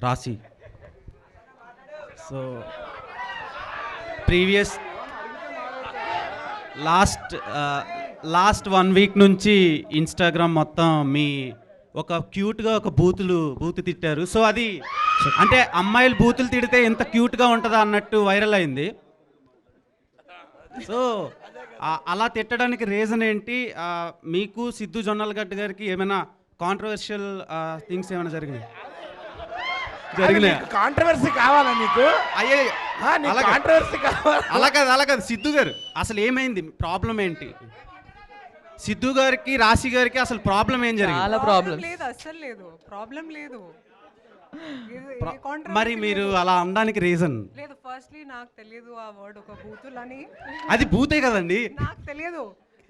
రాశి. So previous last 1 week నుంచి Instagram మొత్తం మీ ఒక క్యూట్గా ఒక బూతు తిట్టారు. సో అది అంటే అమ్మాయిలు బూతులు తిడితే ఎంత క్యూట్గా ఉంటుందా అన్నట్టు వైరల్ అయింది. సో అలా తిట్టడానికి రీజన్ ఏంటి? మీకు సిద్ధు జొన్నలగడ్డ గారికి ఏమైనా కాంట్రవర్షియల్ థింగ్స్ ఏమైనా జరిగినాయి? కాంట్రవర్సీ కావాలా నీకు? అయ్యే కాంట్రవర్సీ కావాలా? అలా కాదు సిద్ధు గారు, అసలు ఏమైంది? ప్రాబ్లం ఏంటి? సిద్ధు గారికి రాశి గారికి అసలు ప్రాబ్లం ఏం జరిగింది? చాలా ప్రాబ్లం లేదు, అస్సలు లేదు, ప్రాబ్లం లేదు. మరి మీరు అలా అనడానికి రీజన్? లేదు, ఫస్ట్లీ నాకు తెలియదు ఆ వర్డ్ ఒక బూతులని. అది బూతే కదండి. నాకు తెలియదు,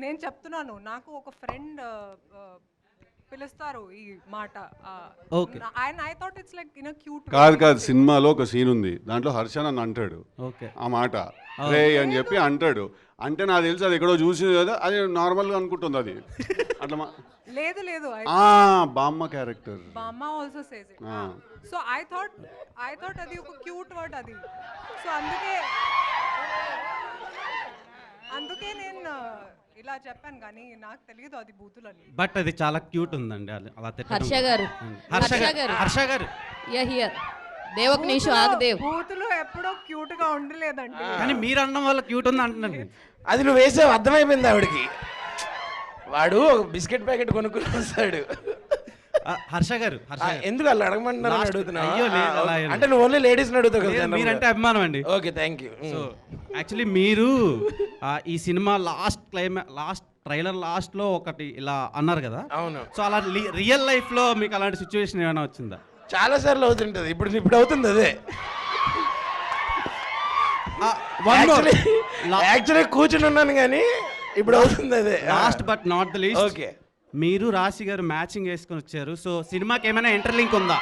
నేను చెప్తున్నాను. నాకు ఒక ఫ్రెండ్ పిలుస్తారు ఈ మాట. Okay. I thought it's like in a cute. కాదు సినిమాలో ఒక సీన్ ఉంది, దాంట్లో హర్ష నన్ను అంటాడు ఓకే ఆ మాట రే అని చెప్పి అంటాడు. అంటే నాకు తెలుసు అది ఎక్కడో చూసింది కదా, అది నార్మల్గా అనుకుంటుంది అది అట్లా. లేదు లేదు, బామ్మ క్యారెక్టర్ బామ్మ also says it. So I thought అది ఒక క్యూట్ వర్డ్ అది. సో అందుకే నేను ఇలా చెప్పాను, కానీ నాకు తెలియదు అది బూతులని. బట్ అది చాలా క్యూట్ ఉందండి అలా తిట్టడం. హర్ష గారు దేవక్ నీషు ఆగదేవ్ బూతులు ఎప్పుడో క్యూట్ గా ఉండలేదండి. కానీ మీరు అనడం వల్ల క్యూట్ ఉంది అంటున్నాను. అది నువ్వు వేసావు, అర్థమైపోయింది ఆవిడకి. వాడు ఒక బిస్కెట్ ప్యాకెట్ కొనుక్కుని వస్తాడు. హర్ష గారు ఎందుకు అలా అడగమంటున్నారు అడుగుతున్నా? అయ్యో లేదు, అలా ఏం అంటే నువ్వు ఓన్లీ లేడీస్ అడుగుతావు కదా. మీరంటే అభిమానం అండి. Okay, thank you. So actually మీరు ఈ సినిమా లాస్ట్ ట్రైలర్ లాస్ట్లో ఒకటి ఇలా అన్నారు కదా. అవును. సో అలా రియల్ లైఫ్లో మీకు అలాంటి సిచ్యువేషన్ ఏమైనా వచ్చిందా? చాలా సార్లు అవుతుంటది. ఇప్పుడు అవుతుంది అదే. యాక్చువల్లీ కూర్చుని ఉన్నాను కానీ ఇప్పుడు అవుతుంది అదే. Last but not the least, okay, మీరు రాశి గారు మ్యాచింగ్ వేసుకొని వచ్చారు. సో సినిమాకి ఏమైనా ఇంటర్లింక్ ఉందా?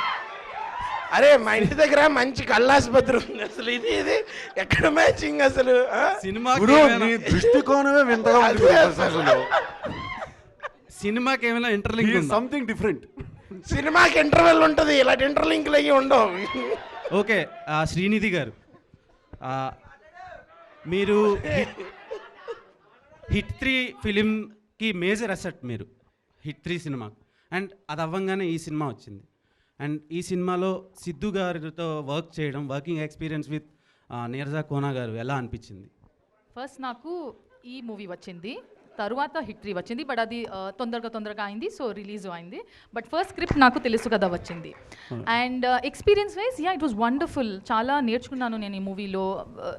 అరే మా ఇంటి దగ్గర మంచి కళ్ళాసుపత్రి ఉంది, అసలు ఇది ఎక్కడ మ్యాచింగ్ అసలు? దృష్టికోణమే వింతగా ఉంది. సినిమాకి ఏమైనా ఇంటర్లింక్ ఉందా? Something different. సినిమాకి ఇంటర్వెల్ ఉంటుంది, ఇలాంటి ఇంటర్లింక్లు అయ్యి ఉండవు. ఓకే, శ్రీనిధి గారు, మీరు హిట్ 3 ఫిలింకి మేజర్ అసెట్. మీరు హిట్ 3 సినిమా, అండ్ అది అవ్వంగానే ఈ సినిమా వచ్చింది. అండ్ ఈ సినిమాలో సిద్ధు గారితో working experience with Neeraja Kona గారు ఎలా అనిపించింది? ఫస్ట్ నాకు ఈ మూవీ వచ్చింది, తరువాత హిట్ 3 వచ్చింది. బట్ అది తొందరగా అయింది, సో రిలీజ్ అయింది. బట్ ఫస్ట్ స్క్రిప్ట్ నాకు తెలుసు కదా వచ్చింది. And experience wise it was wonderful. చాలా నేర్చుకున్నాను నేను ఈ మూవీలో.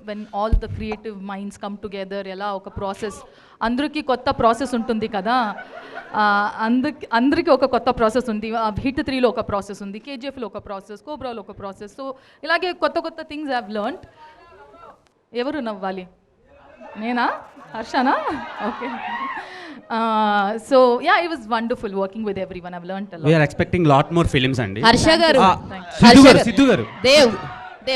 When all the creative minds come together, ఎలా ఒక ప్రాసెస్, అందరికీ కొత్త ప్రాసెస్ ఉంటుంది కదా. అందరికీ ఒక కొత్త ప్రాసెస్ ఉంది. హిట్ 3లో ఒక ప్రాసెస్ ఉంది, కేజీఎఫ్లో ఒక ప్రాసెస్, కోబ్రాలో ఒక ప్రాసెస్. సో ఇలాగే కొత్త థింగ్స్ ఐ హావ్ లెర్న్డ్. ఎవరు నవ్వాలి? నేనా? హర్షనా? Okay. So it was wonderful working with everyone. I have learned a lot. We are expecting lot more films అండి. హర్ష గారు, సిద్ధు గారు, దేవ్